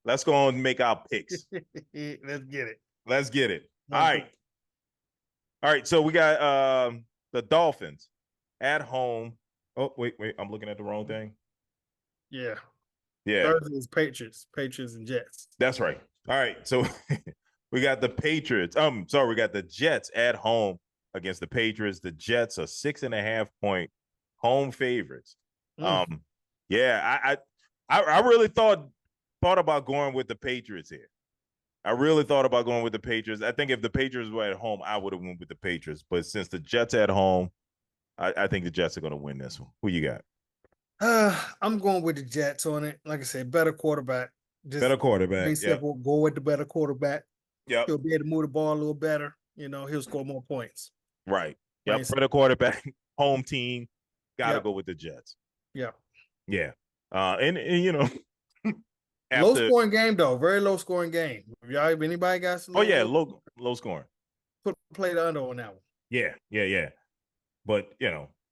Let's go and make our picks. Let's get it. Let's get it. All right. All right. So we got the Dolphins at home. Oh, wait. I'm looking at the wrong thing. Yeah. Yeah. Thursday is Patriots and Jets. That's right. All right. So we got the Patriots. We got the Jets at home against the Patriots. The Jets are 6.5-point home favorites. Yeah, I really thought about going with the Patriots here. I really thought about going with the Patriots. I think if the Patriots were at home, I would have went with the Patriots. But since the Jets at home, I think the Jets are going to win this one. Who you got? I'm going with the Jets on it. Like I said, better quarterback. Just better quarterback. simple. Go with the better quarterback. Yep. He'll be able to move the ball a little better. He'll score more points. Right. Yep. Better quarterback, home team. Gotta go with the Jets. Yeah. Yeah. And low scoring game though. Very low scoring game. If anybody got some low scoring. Play the under on that one. Yeah. But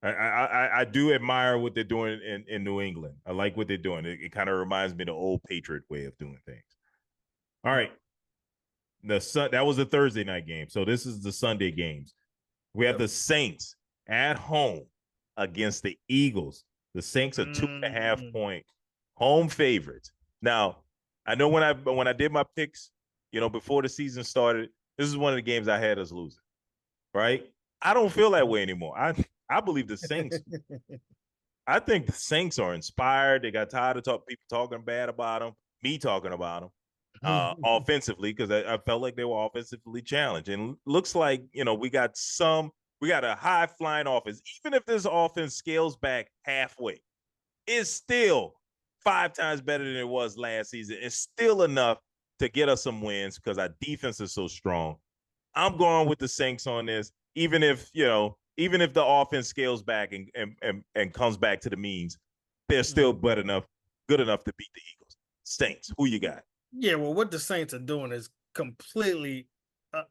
I do admire what they're doing in New England. I like what they're doing. It kind of reminds me of the old Patriot way of doing things. All right. That was the Thursday night game. So this is the Sunday games. We have the Saints at home against the Eagles. The Saints are 2.5-point home favorites. Now, I know when I did my picks, before the season started, this is one of the games I had us losing. Right? I don't feel that way anymore. I believe the Saints. I think the Saints are inspired. They got tired of people talking bad about them, me talking about them. Offensively, because I felt like they were offensively challenged. And looks like, we got a high flying offense. Even if this offense scales back halfway, it's still 5 times better than it was last season. It's still enough to get us some wins because our defense is so strong. I'm going with the Saints on this, even if the offense scales back and comes back to the means, they're still good enough to beat the Eagles. Saints, who you got? Yeah, well, what the Saints are doing is completely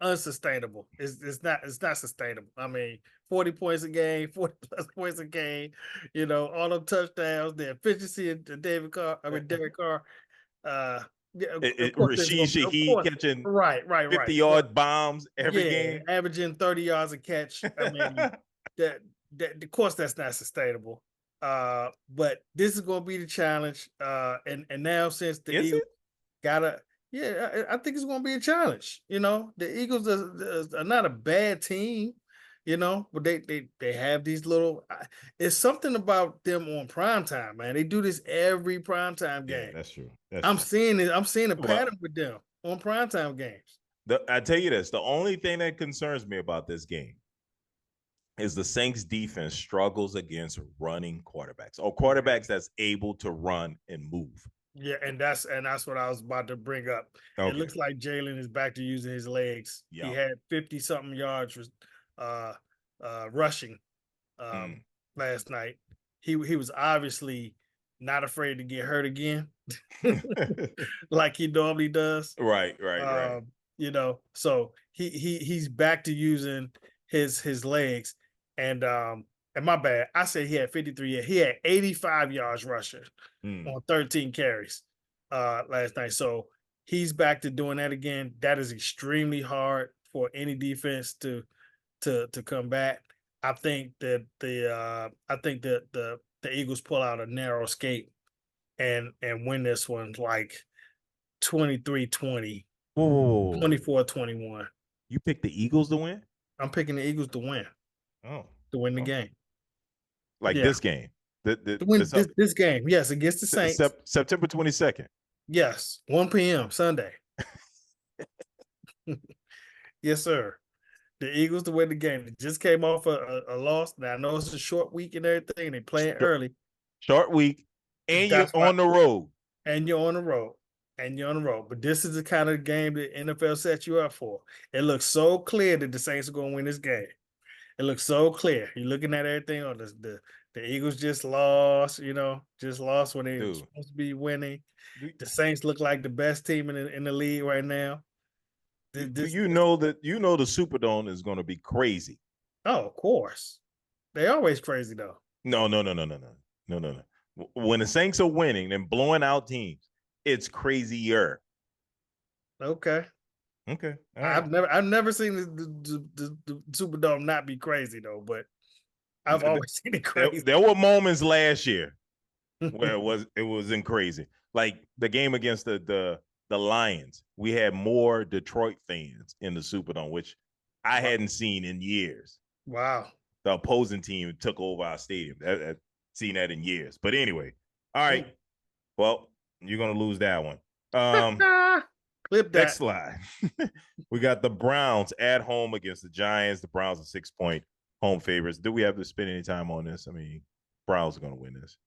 unsustainable. It's not sustainable. I mean, 40 points a game, 40 plus points a game. All them touchdowns, the efficiency of Derek Carr. Rashid Shaheed catching 50-yard bombs every game, averaging 30 yards a catch. I mean, that of course that's not sustainable. But this is going to be the challenge. And now since the Eagles I think it's going to be a challenge. The Eagles are not a bad team. But they have these little. It's something about them on primetime, man. They do this every primetime game. Yeah, that's true. I'm seeing it. I'm seeing a pattern with them on primetime games. I tell you this: the only thing that concerns me about this game is the Saints defense struggles against running quarterbacks or quarterbacks that's able to run and move. Yeah, and that's what I was about to bring up. Okay. It looks like Jalen is back to using his legs. Yep. He had 50-something yards rushing last night. He was obviously not afraid to get hurt again, like he normally does. Right. So he's back to using his legs, and my bad, I said he had 53. He had 85 yards rushing on 13 carries last night. So he's back to doing that again. That is extremely hard for any defense to come back. I think that the Eagles pull out a narrow escape and win this one like 23-20, 24-21. You picked the Eagles to win? I'm picking the Eagles to win. To win the game. This game. This game, yes, against the Saints. September 22nd. Yes, 1 p.m. Sunday. Yes, sir. The Eagles to win the game. They just came off a loss. Now, I know it's a short week and everything. They playing early. Short week. And you're on the road. And you're on the road. But this is the kind of game that NFL sets you up for. It looks so clear that the Saints are going to win this game. It looks so clear. You're looking at everything on the Eagles just lost, just lost when they were supposed to be winning. The Saints look like the best team in the league right now. The Superdome is going to be crazy. Oh, of course. They're always crazy though. No. When the Saints are winning and blowing out teams, It's crazier. Okay. Okay. All right. I've never seen the Superdome not be crazy though, but I've always seen it crazy. There were moments last year where it wasn't crazy. Like the game against the Lions, we had more Detroit fans in the Superdome, which I Wow. hadn't seen in years. Wow. The opposing team took over our stadium. I've seen that in years. But anyway, all right. Well, you're gonna lose that one. Clip Next that. slide. We got the Browns at home against the Giants. The Browns are 6-point home favorites. Do we have to spend any time on this? I mean, Browns are gonna win this.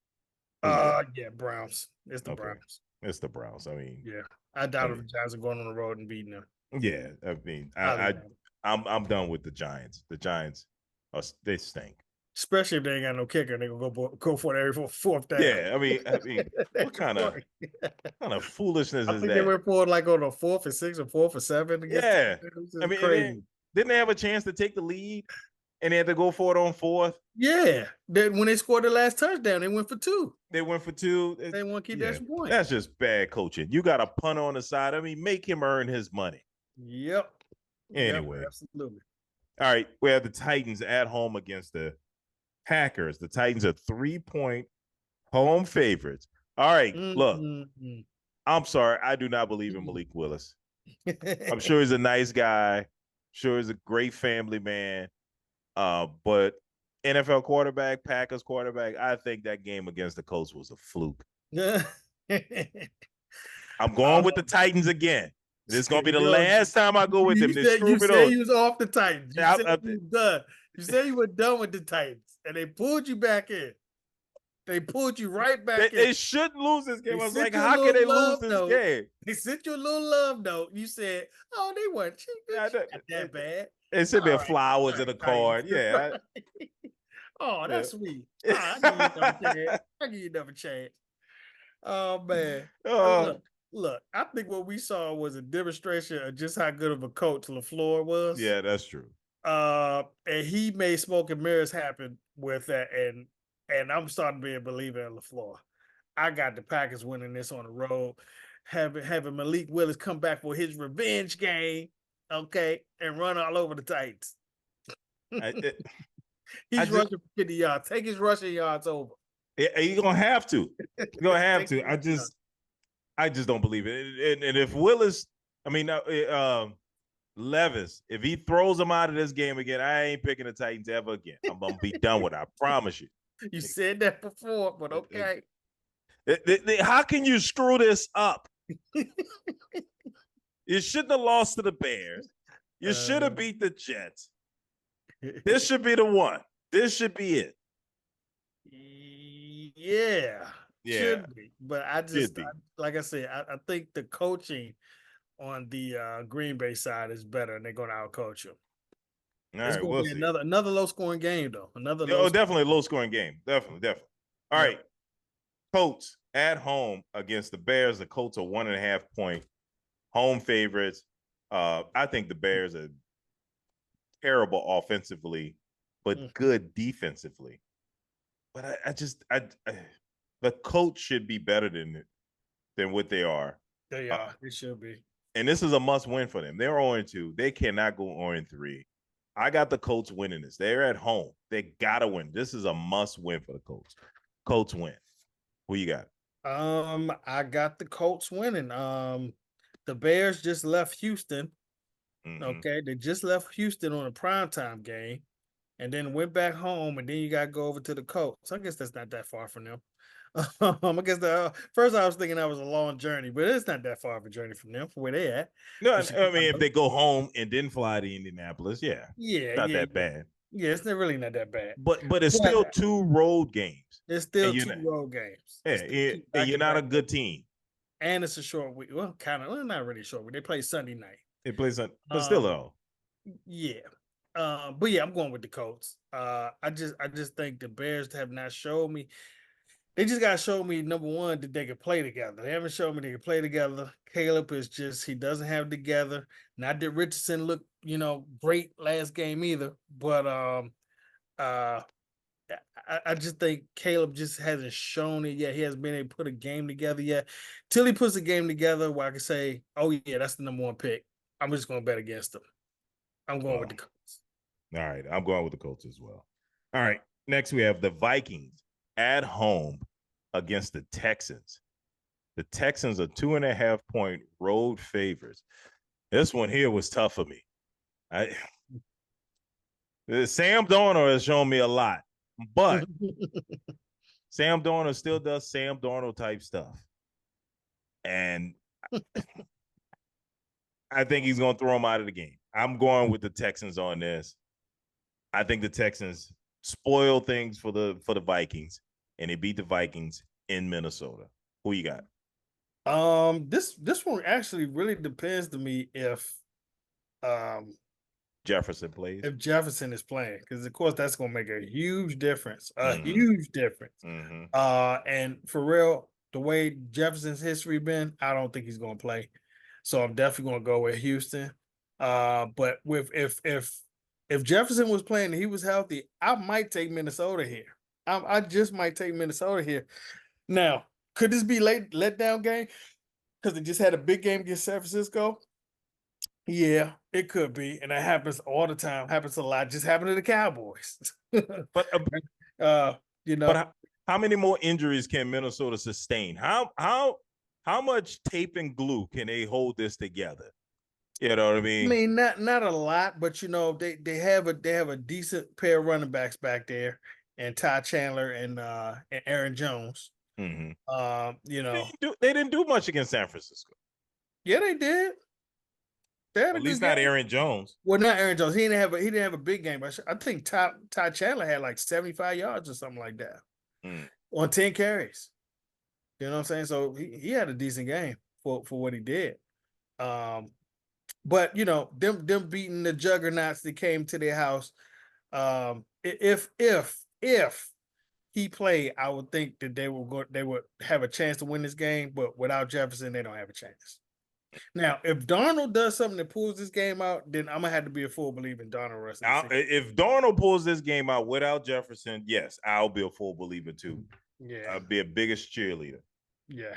Who you got? Yeah, Browns. It's the Okay, Browns. it's the Browns. Yeah, I doubt if the Giants are going on the road and beating them. Yeah. I mean, Highly doubt it. I'm done with the Giants. The Giants, they stink. Especially if they ain't got no kicker, they gonna go for it every fourth down. Yeah, I mean, what kind of foolishness I is think they that? went for it like on a 4th and 6 or 4th and 7 against Yeah, I the mean, crazy. didn't they have a chance to take the lead and they had to go for it on fourth? Yeah, when they scored the last touchdown, they went for 2. They went for 2. They want to keep the Yeah, extra point. that's just bad coaching. You got a punter on the side. I mean, make him earn his money. Yep. Anyway, Absolutely. all right, we have the Titans at home against the Packers. The Titans are 3-point home favorites. All right, look, I'm sorry. I do not believe in Malik Willis. I'm sure he's a nice guy. Sure he's a great family man. But NFL quarterback, Packers quarterback, I think that game against the Colts was a fluke. I'm going with the Titans again. This is going to be the last time I go with them. You said you was off the Titans. You said you was done. You said you were done with the Titans, and they pulled you back in. They pulled you right back in. They shouldn't lose this game. I was like, how can they lose this game? They sent you a little love note. You said, oh, they weren't not that bad. They sent me flowers in a card. Yeah. Oh, that's sweet. Oh, I give you another chance. Oh, man. Look, I think what we saw was a demonstration of just how good of a coach LaFleur was. Yeah, that's true. And he made smoke and mirrors happen with that. And I'm starting to be a believer in LaFleur. I got the Packers winning this on the road, having Malik Willis come back for his revenge game, okay, and run all over the Titans. He's rushing for 50 yards. Take his rushing yards over. You're gonna have to. You're gonna have to. I just don't believe it. And if Willis, I mean, Levis, if he throws him out of this game again, I ain't picking the Titans ever again. I'm gonna be done with it. I promise you. You said that before, but okay. How can you screw this up? You shouldn't have lost to the Bears. You should have beat the Jets. This should be the one. This should be it. Yeah. Should be. But like I said, I think the coaching on the Green Bay side is better, and they're going to outcoach them. It's going to be another low scoring game, though. Definitely a low scoring game. Definitely. All right. Colts at home against the Bears. The Colts are 1.5 point home favorites. I think the Bears are terrible offensively, but good defensively. But the Colts should be better than what they are. They are. They should be. And this is a must win for them. They're 0-2. They cannot go 0-3. I got the Colts winning this. They're at home. They gotta win. This is a must win for the Colts. Colts win. Who you got? I got the Colts winning. The Bears just left Houston. Mm-hmm. Okay, they just left Houston on a primetime game, and then went back home, and then you got to go over to the Colts. I guess that's not that far from them. I guess first I was thinking that was a long journey, but it's not that far of a journey from them for where they at. No, I mean if they go home and then fly to Indianapolis, not that bad. Yeah, it's really not that bad. But it's still 2 road games. It's still 2 road games. Yeah, and you're not a good team. And it's a short week. Well, not really a short week. They play Sunday night. They play Sunday, but still though. Yeah. But yeah, I'm going with the Colts. I just think the Bears have not showed me. They just got to show me, number one, that they can play together. They haven't shown me they can play together. Caleb is just, he doesn't have it together. Not that Richardson looked, great last game either. But I just think Caleb just hasn't shown it yet. He hasn't been able to put a game together yet. Till he puts a game together where I can say, "Oh yeah, that's the number one pick." I'm just going to bet against him. I'm going with Well, the Colts. all right. I'm going with the Colts as well. All right. Next, we have the Vikings at home against the Texans. The Texans are 2.5-point road favorites. This one here was tough for me. Sam Darnold has shown me a lot, but Sam Darnold still does Sam Darnold type stuff. And I think he's going to throw him out of the game. I'm going with the Texans on this. I think the Texans spoil things for the Vikings, and they beat the Vikings in Minnesota. Who you got? This one actually really depends to me um Jefferson plays. if Jefferson is playing, because of course that's gonna make a huge difference. A Mm-hmm. huge difference. Mm-hmm. And for real, the way Jefferson's history been, I don't think he's gonna play. So I'm definitely gonna go with Houston. But with if Jefferson was playing and he was healthy, I might take Minnesota here. I just might take Minnesota here. Now, could this be late letdown game? Because they just had a big game against San Francisco. Yeah, it could be, and that happens all the time. Happens a lot. Just happened to the Cowboys. But uh, you but know, how many more injuries can Minnesota sustain? How much tape and glue can they hold this together? You know what I I mean? mean, not a lot, but they have a decent pair of running backs back there, and Ty Chandler and Aaron Jones. Mm-hmm. You know, They didn't do much against San Francisco. yeah, they did. They had At a good least not game. Aaron Jones. Well, not Aaron Jones. He didn't have a big game, but I think Ty Chandler had like 75 yards or something like that Mm. on 10 carries. You know what I'm saying? So he had a decent game for what he did. Um, but them beating the juggernauts that came to their house. If he played, I would think that they would have a chance to win this game. But without Jefferson, they don't have a chance. Now, if Darnold does something that pulls this game out, then I'm gonna have to be a full believer in Darnold rest of the Now, season. if Darnold pulls this game out without Jefferson, yes, I'll be a full believer too. Yeah, I'll be a biggest cheerleader. yeah.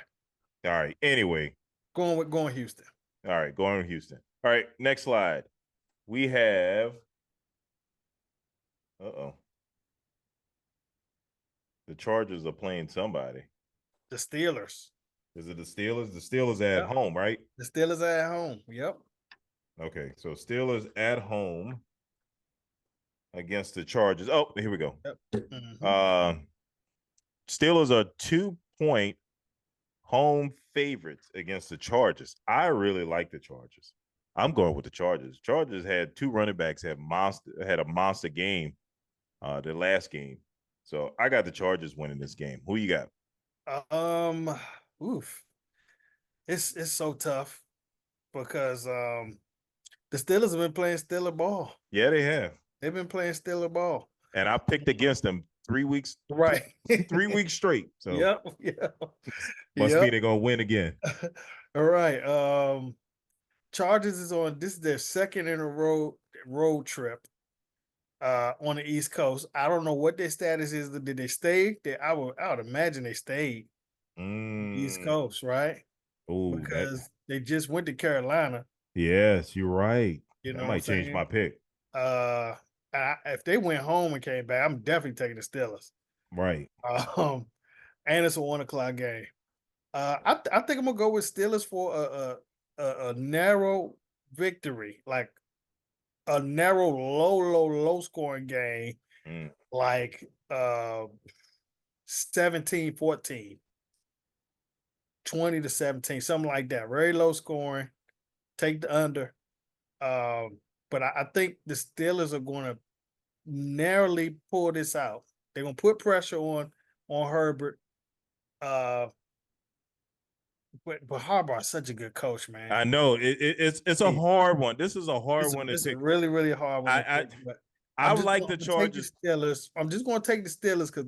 All right. Anyway, Going Houston. all right, going to Houston. All right, next slide. We have uh-oh. The Chargers are playing somebody. The Steelers. Is it the Steelers? The Steelers at Yep. home, right? The Steelers are at home. Yep. Okay, so Steelers at home against the Chargers. Oh, here we go. Yep. Mm-hmm. Steelers are 2-point home favorites against the Chargers. I really like the Chargers. I'm going with the Chargers. Chargers had two running backs had a monster game their last game. So I got the Chargers winning this game. Who you got? Oof. It's so tough because the Steelers have been playing Steeler ball. Yeah, they have. They've been playing Steeler ball. And I picked against them 3 weeks, Right. 3 weeks straight. So Yep. Yep. must be Yep. they're gonna win again. All right. Chargers this is their second in a road trip on the East Coast. I don't know what their status is. Did they stay? I would imagine they stayed East Coast, right? Oh, that Because they just went to Carolina. yes, you're right. You That know what I'm might change my saying? pick. If they went home and came back, I'm definitely taking the Steelers. Right. And it's a 1 o'clock game. I think I'm gonna go with Steelers for a narrow victory, like a narrow, low scoring game, Mm. like 17-14, 20-17, something like that. Very low scoring. Take the under. But I think the Steelers are going to narrowly pull this out. They're going to put pressure on Herbert. But Harbaugh is such a good coach, man. I know it's a hard one. This is a hard one to It's a take. really, really hard one to I pick. But I I'm just like going the to take the Chargers. Steelers. I'm just going to take the Steelers because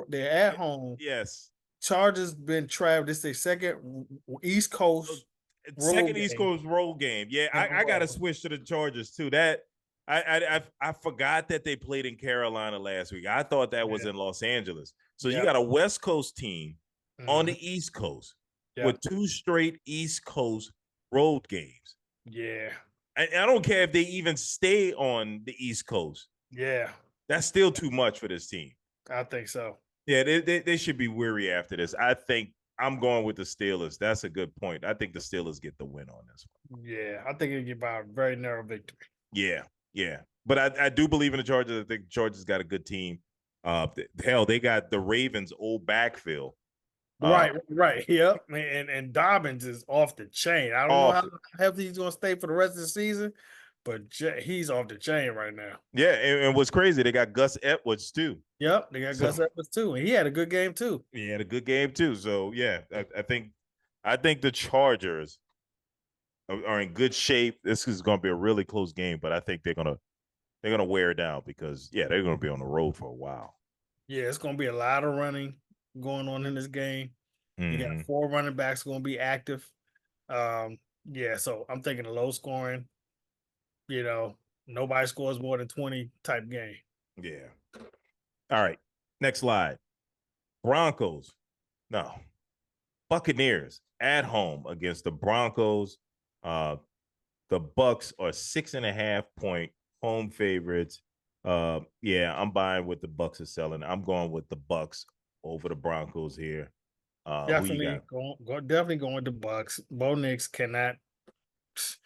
they're at home. Yes. Chargers been traveled. This is their second East Coast road Second East game Coast road game. Yeah, in a I got to row. switch to the Chargers too. That I forgot that they played in Carolina last week. I thought that was Yeah. in Los Angeles. So you Yep. got a West Coast team on Mhm. the East Coast with Yep. two straight East Coast road games. Yeah. I don't care if they even stay on the East Coast. Yeah. That's still too much for this team. I think so. Yeah, they should be weary after this. I think I'm going with the Steelers. That's a good point. I think the Steelers get the win on this one. Yeah. I think it'll get by a very narrow victory. Yeah, yeah. But I do believe in the Chargers. I think the Chargers got a good team. Hell, they got the Ravens' old backfield. Right, right. Yep. And Dobbins is off the chain. I don't know Off how healthy he's gonna stay for the rest of the season, but he's off the chain right now. Yeah, and what's crazy, they got Gus Edwards too. Yep, they got So Gus Edwards too, and he had a good game too. he had a good game too. So yeah, I think the Chargers are in good shape. This is going to be a really close game, but I think they're gonna wear it down because yeah, they're going to be on the road for a while. Yeah, it's gonna be a lot of running going on in this game. You got Mm-hmm. 4 running backs going to be active. Yeah, so I'm thinking a low scoring. You know, nobody scores more than 20 type game. Yeah. All right. Next slide. Broncos. No. Buccaneers at home against the Broncos. Uh, the Bucks are 6.5 point home favorites. Yeah, I'm buying what the Bucks are selling. I'm going with the Bucks over the Broncos here. Who you got? Definitely going with the Bucks. Bo Nix cannot. He's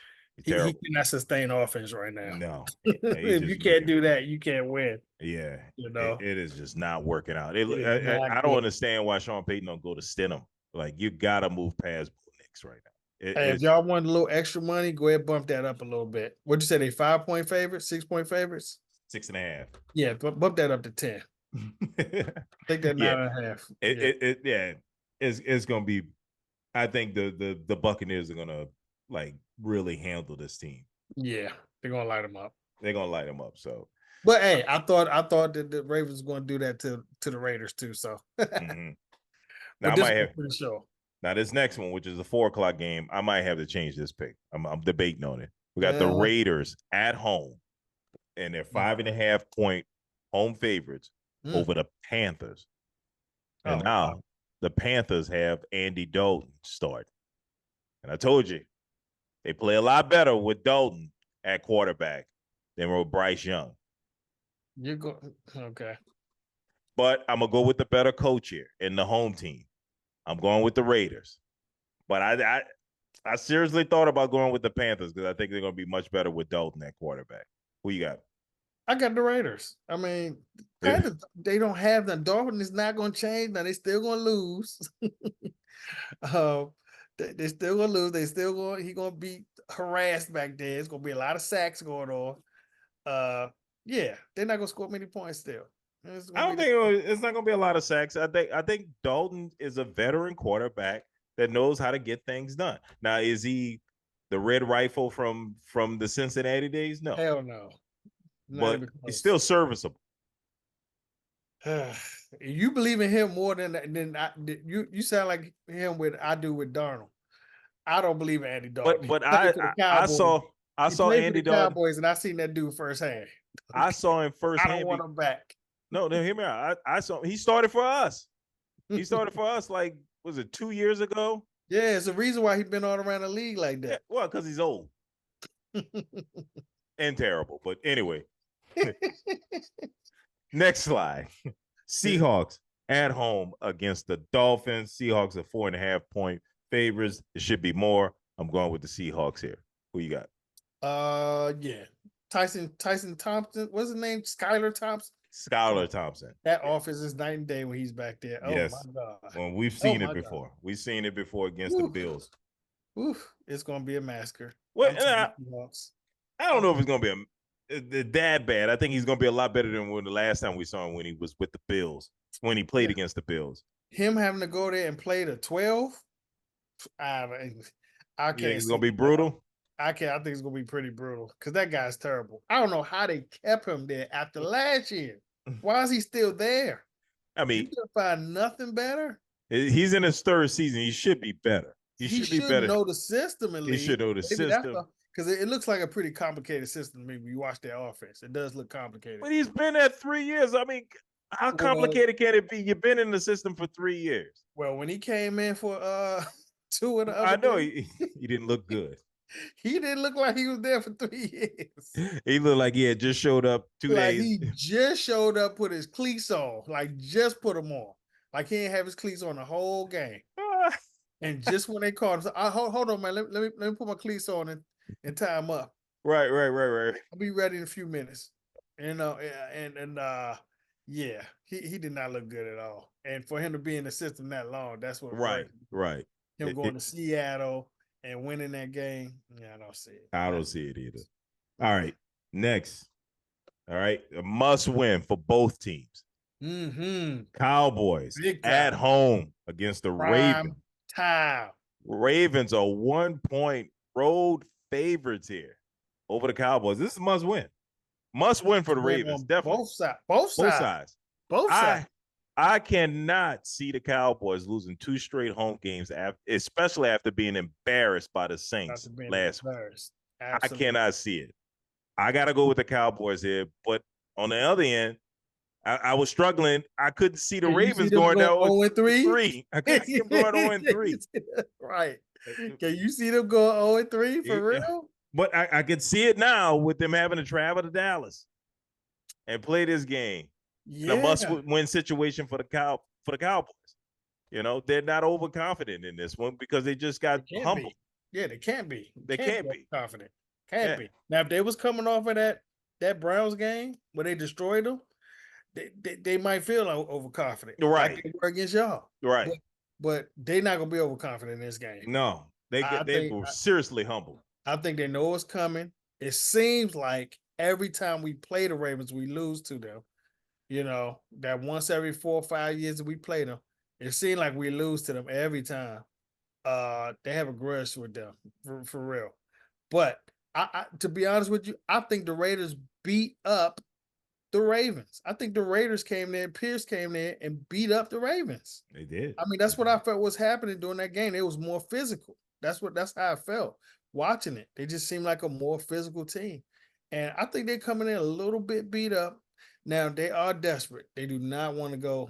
He terrible. cannot sustain offense right now. No, he's If you just can't looking. do that, you can't win. Yeah, You know, it is just not working out. it is not I don't good. understand why Sean Payton don't go to Stidham. Like you gotta move past Bo Nix right now. Hey, if It's y'all want a little extra money, go ahead and bump that up a little bit. What'd you say? They 5 point favorites, 6 point favorites? 6.5. Yeah, bump that up to 10. Take that Yeah, 9.5. Yeah. yeah, it's gonna be. I think the Buccaneers are gonna like really handle this team. Yeah. They're gonna light them up. They're gonna light them up. So, But hey, I thought that the Ravens were gonna do that to the Raiders too. So mhm. Now but I this might was have pretty sure. now this next one, which is a 4 o'clock game. I might have to change this pick. I'm debating on it. We got the Uh, Raiders at home, and they're mm, 5.5 point home favorites mm. over the Panthers. And Oh wow. now the Panthers have Andy Dalton start. And I told you they play a lot better with Dalton at quarterback than with Bryce Young. You go okay. But I'm gonna go with the better coach here in the home team. I'm going with the Raiders. But I seriously thought about going with the Panthers because I think they're gonna be much better with Dalton at quarterback. Who you got? I got the Raiders. I mean, Panthers, they don't have the Dolphin is not gonna change. Now they still gonna lose. uh, they still gonna lose. They still going he gonna be harassed back there. It's gonna be a lot of sacks going on. Uh yeah, they're not gonna score many points still. It's I gonna don't be think it's not going to be a lot of sacks. I think Dalton is a veteran quarterback that knows how to get things done. Now, is he the red rifle from the Cincinnati days? No, hell no. Not but even he's close. still serviceable. You believe in him more than you sound like him with I do with Darnold. I don't believe in Andy Dalton. But He played for the Cowboys. I He saw played for Andy the Dalton. Cowboys, and I seen that dude firsthand. I saw him I don't firsthand. want him back. No, hear me out. I saw he started for us. He started for us like was it 2 years ago? Yeah, it's the reason why he's been all around the league like Yeah, that. well, because he's old and terrible. But anyway, next slide. Seahawks at home against the Dolphins. Seahawks are 4.5 point favorites. It should be more. I'm going with the Seahawks here. Who you got? Yeah. Tyson Thompson, what's his name? Skylar Thompson. Skylar Thompson. That Yeah. office is night and day when he's back there. Oh my Yes. god. Well, we've Oh seen it my god. before. We've seen it before against the Oof. Bills. Oof. It's gonna be a massacre. Well, I'm taking the Seahawks. I don't know if it's going to be that bad. I think he's going to be a lot better than when the last time we saw him when he was with the Bills, when he played Yeah. against the Bills. Him having to go there and play the 12. I You think can't it's see going to be it, man. brutal? I think it's gonna be pretty brutal because that guy's terrible. I don't know how they kept him there after last year. Why is he still there? I You mean, couldn't find nothing better. he's in his third season. He should be better. He He should be should better. know the system at He should least. know the Maybe that's system. because it looks like a pretty complicated system to me when you watch their offense. It does look complicated. But he's been at 3 years. I mean, how Well, complicated can it be? You've been in the system for 3 years. well, when he came in for two of the other I know games, he didn't look good. he didn't look like he was there for 3 years. He looked like he had just showed up 2 days. Like he just showed up, put his cleats on, like just put them on. Like he didn't have his cleats on the whole game. And just when they called him, hold on, man. Let me put my cleats on and tie him up. Right. I'll be ready in a few minutes. You know, yeah, he did not look good at all. And for him to be in the system that long, that's what worried me. Right. Him going to Seattle and winning that game. Yeah, I don't see it. I don't see it either. All right. Next. All right. A must win for both teams. Cowboys at home against the Ravens. Time. Ravens are 1-point road favorites here over the Cowboys. This is must win. Must win for the Ravens. Definitely. Both sides. I cannot see the Cowboys losing 2 straight home games, especially after being embarrassed by the Saints last week. I cannot see it. I got to go with the Cowboys here. But on the other end, I was struggling. I couldn't see the Ravens going down 0-3. I couldn't see them going 0-3. Right. Can you see them going 0-3 for real? But I could see it now with them having to travel to Dallas and play this game. Yeah. A must-win situation for the Cowboys. You know, they're not overconfident in this one because they just got humbled. Yeah, they can't be. They can't be confident. Can't be. Now, if they was coming off of that Browns game where they destroyed them, they might feel overconfident. Right. Like they were against y'all. Right. But they're not going to be overconfident in this game. No. They were seriously humbled. I think they know what's coming. It seems like every time we play the Ravens, we lose to them. You know, that once every 4 or 5 years that we play them, it seems like we lose to them every time. They have a grudge with them, for real. But I to be honest with you, I think the Raiders beat up the Ravens. I think the Raiders came there, Pierce came there and beat up the Ravens. They did. I mean, that's what I felt was happening during that game. It was more physical. That's how I felt watching it. They just seemed like a more physical team. And I think they're coming in a little bit beat up. Now, they are desperate. They do not want to go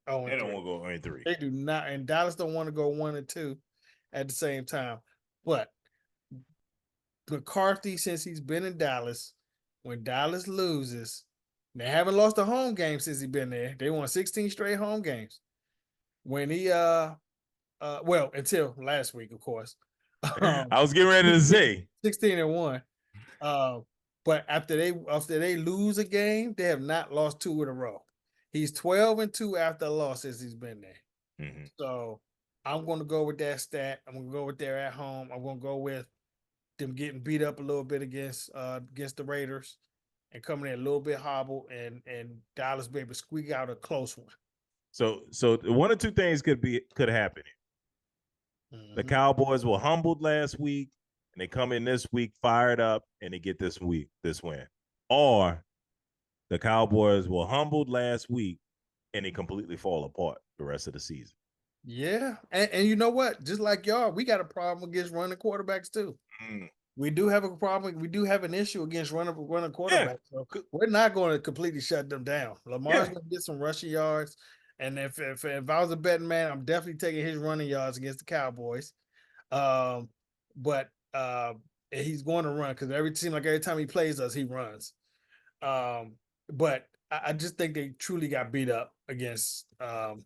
0-3. They don't want to go 0-3. They do not. And Dallas don't want to go 1-2 at the same time. But McCarthy, since he's been in Dallas, when Dallas loses, they haven't lost a home game since he's been there. They won 16 straight home games. When he well, until last week, of course. I was getting ready to say 16-1. But after they lose a game, they have not lost 2 in a row. He's 12-2 after losses he's been there. Mm-hmm. So I'm going to go with that stat. I'm going to go with they're at home. I'm going to go with them getting beat up a little bit against the Raiders and coming in a little bit hobbled and Dallas be able to squeak out a close one. So one or two things could happen. Mm-hmm. The Cowboys were humbled last week and they come in this week fired up and they get this win. Or the Cowboys were humbled last week and they completely fall apart the rest of the season. Yeah. And you know what? Just like y'all, we got a problem against running quarterbacks too. We do have a problem. We do have an issue against running quarterbacks. Yeah. So we're not going to completely shut them down. Lamar's going to get some rushing yards. And if I was a betting man, I'm definitely taking his running yards against the Cowboys. But he's going to run because every time he plays us, he runs. But I just think they truly got beat up against the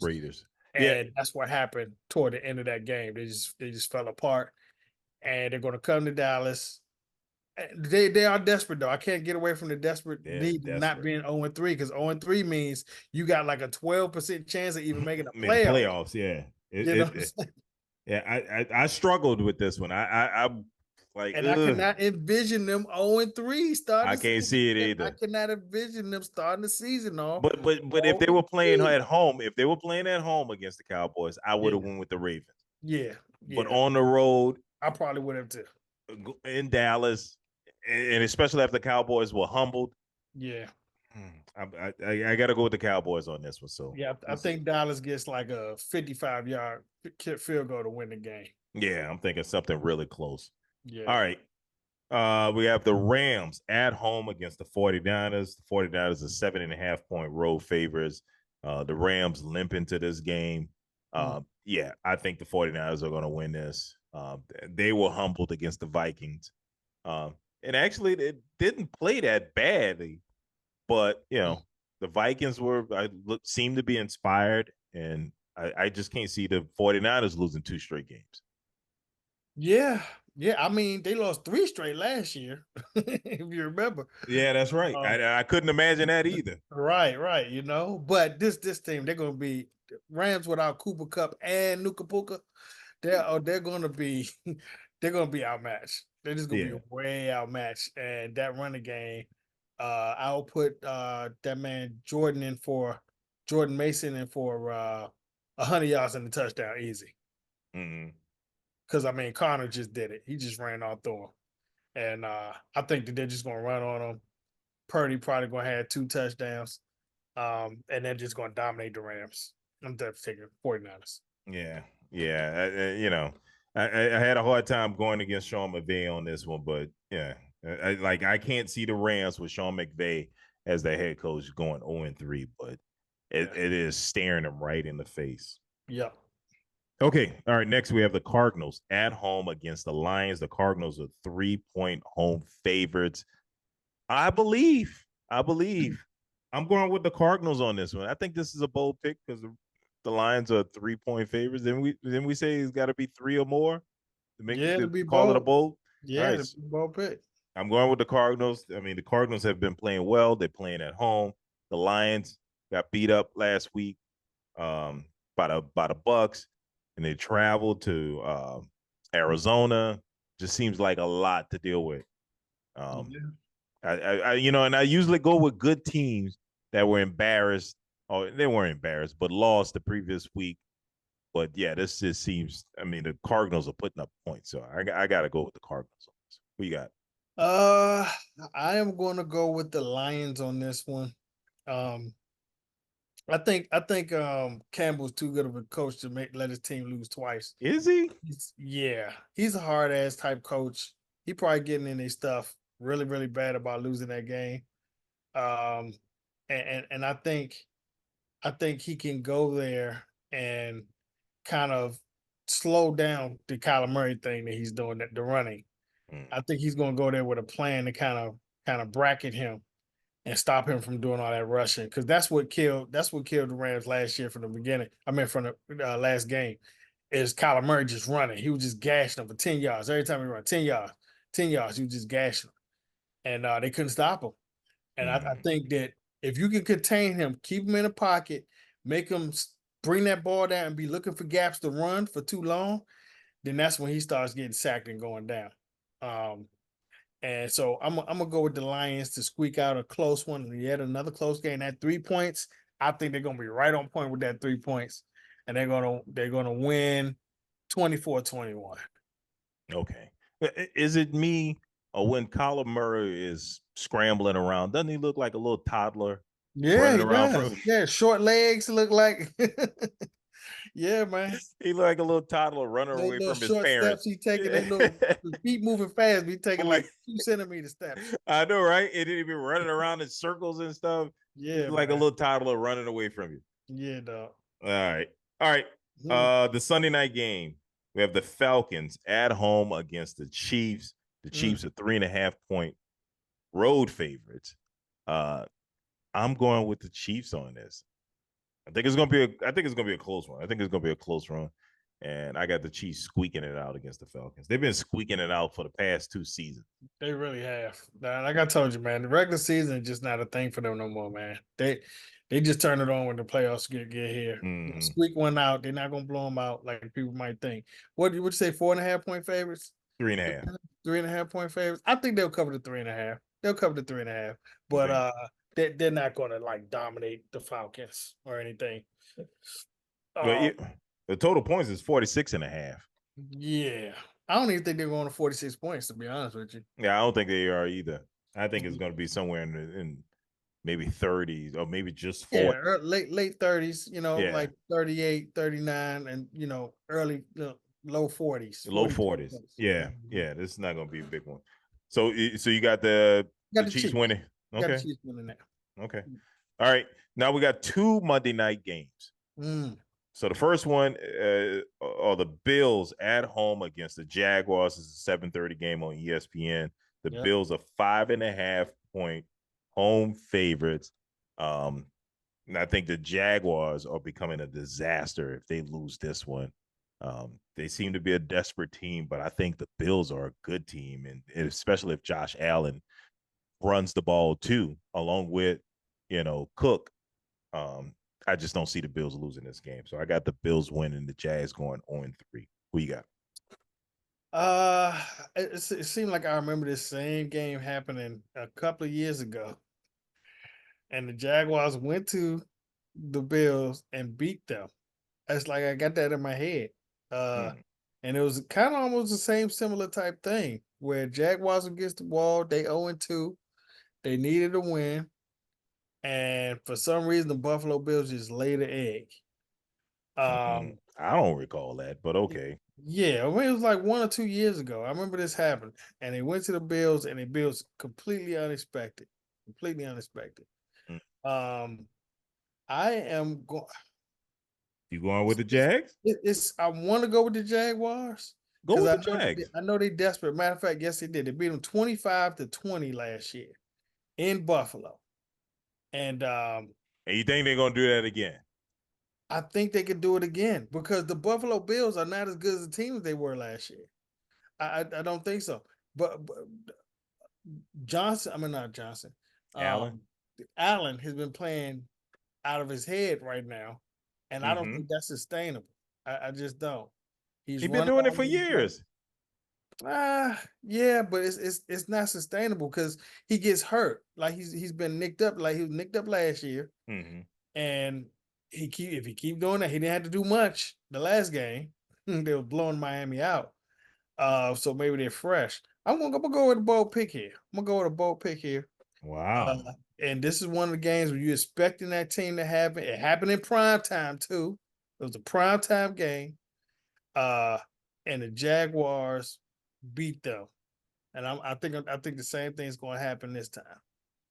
Raiders. And that's what happened toward the end of that game. They just fell apart. And they're going to come to Dallas. They are desperate, though. I can't get away from the desperate need of not being 0-3 because 0-3 means you got like a 12% chance of even making a playoffs. Yeah. I struggled with this one. I'm like, and I cannot envision them 0-3 starting. I can't see it either. I cannot envision them starting the season off. But if they were playing at home, against the Cowboys, I would have went with the Ravens. Yeah. But on the road, I probably would have too. In Dallas, and especially after the Cowboys were humbled. Yeah. I got to go with the Cowboys on this one. So yeah, I think Dallas gets like a 55-yard field goal to win the game. Yeah, I'm thinking something really close. Yeah. All right. We have the Rams at home against the 49ers. The 49ers are 7.5 point road favorites. The Rams limp into this game. Mm. Yeah, I think the 49ers are going to win this. They were humbled against the Vikings. And actually, it didn't play that badly, but, the Vikings seem to be inspired, and I just can't see the 49ers losing 2 straight games. Yeah. Yeah. I mean, they lost 3 straight last year, if you remember. Yeah, that's right. Um, I couldn't imagine that either. right, right. But this team, they're gonna be Rams without Cooper Cup and Nuka Puka. They're gonna be they're gonna be outmatched. They're just gonna be Yeah. way outmatched. And that running game, I'll put that man Jordan Mason in for 100 yards and a touchdown easy. Mm-hmm. Because I mean Connor just did it. He just ran all through him. And I think that they're just gonna run on him. Purdy probably gonna have 2 touchdowns. And they're just gonna dominate the Rams. I'm definitely taking 49ers. Yeah, yeah. I had a hard time going against Sean McVay on this one, but yeah, I can't see the Rams with Sean McVay as the head coach going 0-3, but Yeah. it is staring them right in the face. Yep. Okay, all right. Next, we have the Cardinals at home against the Lions. The Cardinals are 3 point home favorites. I believe. I believe. I'm going with the Cardinals on this one. I think this is a bold pick because the Lions are 3 point favorites. Then we say it's got to be 3 or more to make Yeah, to to be call it a bold. bold. All Yeah, right, to be bold pick. I'm going with the Cardinals. I mean, the Cardinals have been playing well. They're playing at home. The Lions got beat up last week by the Bucks, and they traveled to Arizona. Just seems like a lot to deal with. Um, Yeah. and I usually go with good teams that were embarrassed, or they weren't embarrassed, but lost the previous week. But yeah, this just seems. I mean, the Cardinals are putting up points, so I got to go with the Cardinals. What you got? Uh, I am going to go with the Lions on this one. Um, I think Campbell's too good of a coach to let his team lose twice. Is he? Yeah, he's a hard ass type coach. He probably getting in his stuff really, really bad about losing that game. Um, and I think he can go there and kind of slow down the Kyler Murray thing that he's doing, that the running. Mm, I think he's going to go there with a plan to kind of bracket him and stop him from doing all that rushing, because that's what killed the Rams last year from the beginning. I mean, from the last game, is Kyler Murray just running. He was just gashing them for 10 yards every time he run 10 yards, 10 yards. He was just gashing them, and they couldn't stop him. And I mm, think that if you can contain him, keep him in the pocket, make him bring that ball down and be looking for gaps to run for too long, then that's when he starts getting sacked and going down. Um, and so I'm gonna go with the Lions to squeak out a close one, and yet another close game. At 3 points, I think they're gonna be right on point with that 3 points, and they're gonna win 24-21. okay. Is it me or when Kyler Murray is scrambling around? Doesn't he look like a little toddler Yeah, running he around does. from? Yeah, short legs look like. Yeah, man. He looked like a little toddler running Those away little from his short steps parents. he taking, they little feet moving fast, be taking Moving. like 2 centimeter steps. I know, right? It didn't even running around in circles and stuff. He's Yeah, like a man. little toddler running away from you. Yeah, dog. All right. All right. Mhm. The Sunday night game. We have the Falcons at home against the Chiefs. The Mm. Chiefs are 3.5 point road favorites. Uh, I'm going with the Chiefs on this. I think it's gonna be a close one. I think it's gonna be a close run. And I got the Chiefs squeaking it out against the Falcons. They've been squeaking it out for the past 2 seasons. They really have. Now, like I told you, man, the regular season is just not a thing for them no more, man. They just turn it on when the playoffs get here. They'll Mm-hmm. squeak one out. They're not gonna blow them out like people might think. What would you say? 4.5 point favorites? 3.5. 3.5 point favorites? I think they'll cover the 3.5. They'll cover the 3.5. You But think? they're not gonna like dominate the Falcons or anything. But Um, the total points is 46.5. yeah. I don't even think they're going to 46 points, to be honest with you. Yeah, I don't think they are either. I think it's Mhm. going to be somewhere in maybe 30s or maybe just Yeah, 40. late 30s, Yeah. like 38, 39, and early low 40s, Low 44 40s. points. Yeah, Mhm. yeah. This is not going to be a big one. So, so you got Got the the Chiefs Chiefs. winning. Got the Okay, Chiefs winning that. okay. All right. Now we got two Monday night games. Mm. So the first one are the Bills at home against the Jaguars. It's a 7:30 game on ESPN. The Yep. Bills are 5.5 point home favorites. Um, and I think the Jaguars are becoming a disaster if they lose this one. They seem to be a desperate team, but I think the Bills are a good team, and especially if Josh Allen runs the ball too, along with Cook. Um, I just don't see the Bills losing this game. So I got the Bills winning, the Jags going 0-3. Who you got? Uh, it seemed like I remember this same game happening a couple of years ago, and the Jaguars went to the Bills and beat them. It's like I got that in my head. Uh, Mm, and it was kind of almost the same similar type thing where Jaguars against the wall, they 0-2, they needed a win, and for some reason the Buffalo Bills just laid an egg. I don't recall that, but Y- okay. Yeah, I mean, it was like 1 or 2 years ago. I remember this happened, and they went to the Bills, and the Bills completely unexpected, completely unexpected. Mm. Um, I am going. You going with the Jags? It's I want to go with the Jaguars Go because with I the know Jags. I know they desperate. Matter of fact, yes, they did. They beat them 25-20 last year in Buffalo, and And you think they're gonna do that again? I think they could do it again because the Buffalo Bills are not as good as the team as they were last year. I don't think so. But Johnson, I mean not Johnson. Allen? Um, Allen has been playing out of his head right now, and I don't Mm-hmm. think that's sustainable. I just don't. He's He's been running doing it all for over the place. years. Yeah, but it's not sustainable because he gets hurt. Like he's been nicked up. Like he was nicked up last year, Mm-hmm. and if he keep doing that, he didn't have to do much the last game. They were blowing Miami out. So maybe they're fresh. I'm gonna go with a bold pick here. I'm gonna go with a bold pick here. Uh, Wow. and this is one of the games where you're expecting that team to happen. It happened in prime time too. It was a prime time game. Uh, and the Jaguars beat them. And I think the same thing's going to happen this time.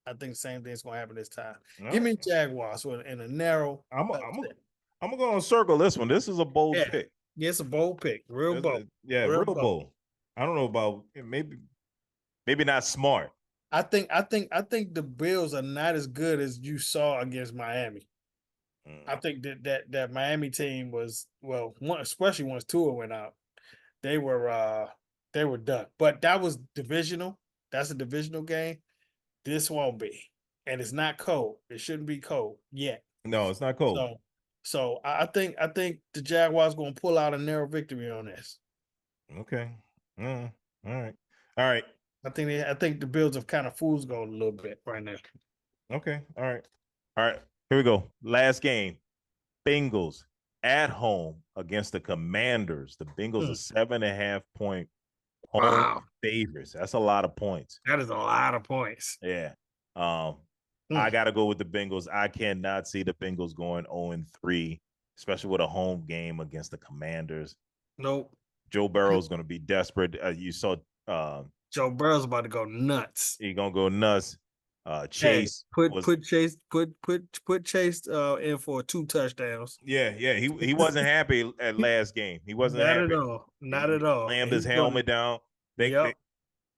I think the same thing's going to happen this time. All Give right. me Jaguars in a narrow I'm a, I'm a, upset. I'm gonna circle this one. This is a bold Yeah, pick. yeah, it's a bold pick, real bold, Yeah, real real bold. bold. I don't know about maybe not smart. I think the Bills are not as good as you saw against Miami. I Mm. think that Miami team was especially once Tua went out, they were uh they were done. But that was divisional. That's a divisional game. This won't be, and it's not cold. It shouldn't be cold yet. No, it's not cold. So, I think the Jaguars going to pull out a narrow victory on this. Okay. All right. All right. I think the Bills have kind of fools gold a little bit right now. Okay. All right. All right. Here we go. Last game. Bengals at home against the Commanders. The Bengals are Hmm. 7.5 point home Wow, favorites. That's a lot of points. that is a lot of points. Yeah. Um, I Hmm. gotta go with the Bengals. I cannot see the Bengals going 0-3, especially with a home game against the Commanders. Nope. Joe Burrow is going to be desperate. You saw Joe Burrow's about to go nuts. he gonna go nuts. Hey, Chase was put Chase in for 2 touchdowns. yeah. He wasn't happy at last game. He wasn't Not at happy. all. Not He at all. slammed his He's gonna. helmet down. They Yep.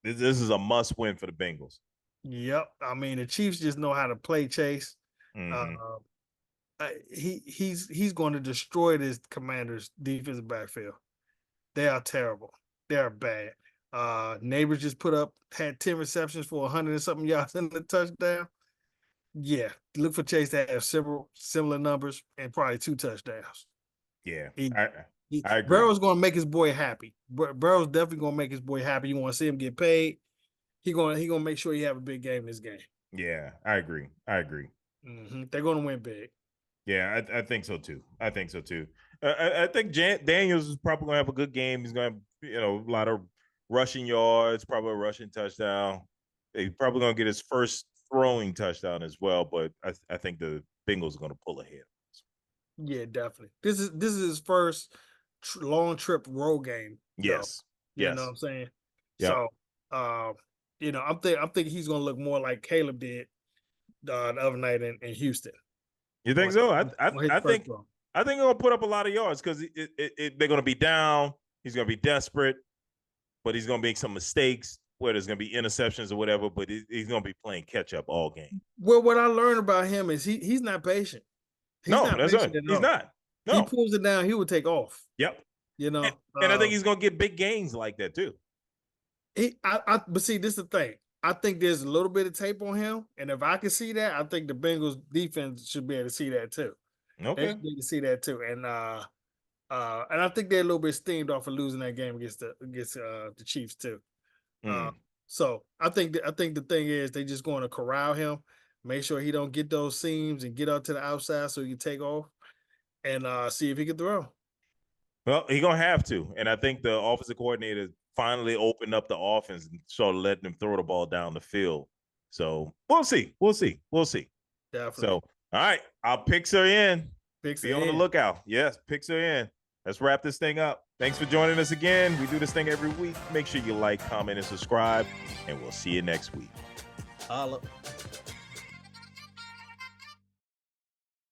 this is a must win for the Bengals. Yep. I mean, the Chiefs just know how to play Chase. Uh, Mm-hmm. he's going to destroy this Commanders defensive backfield. They are terrible. They are bad. Neighbors just had 10 receptions for 100 and something yards in the touchdown. Yeah, look for Chase to have several similar numbers and probably 2 touchdowns. Yeah, He, I agree. Burrow's going to make his boy happy. Burrow's definitely going to make his boy happy. You want to see him get paid. He gonna make sure he have a big game this game. Yeah, I agree. I agree. They're going to win big. Yeah, I think so too. I think so too. I think Daniels is probably going to have a good game. He's going to, a lot of rushing yards, probably a rushing touchdown. He's probably going to get his first throwing touchdown as well. But I think the Bengals are going to pull ahead. Yeah, definitely. This is his first long trip road game. Yes. You know Yes. what I'm saying? Yep. So, I'm thinking he's gonna look more like Caleb did the other night in Houston. You think so? On his I first think throw. I think he'll put up a lot of yards because they're going to be down. He's going to be desperate, but he's going to make some mistakes where there's going to be interceptions or whatever. But he's going to be playing catch up all game. Well, what I learned about him is he's not patient. He's No, not that's patient right. at He's all. not. He No. pulls it down, he will take off. Yep. You know, And I think he's going to get big gains like that too. But see, this is the thing. I think there's a little bit of tape on him, and if I can see that, I think the Bengals defense should be able to see that too. They Okay. should be able to see that too, and I think they're a little bit steamed off of losing that game against the Chiefs too. So I think the thing is they just going to corral him, make sure he don't get those seams, and get out to the outside so he can take off, and see if he can throw. Well, he's going to have to. And I think the offensive coordinator finally opened up the offense and started letting him throw the ball down the field. So we'll see. We'll see. We'll see. Definitely. So, all right. Our picks are in. Picks Be are on the in. lookout. Yes, picks are in. Let's wrap this thing up. Thanks for joining us again. We do this thing every week. Make sure you like, comment, and subscribe. And we'll see you next week. Holla.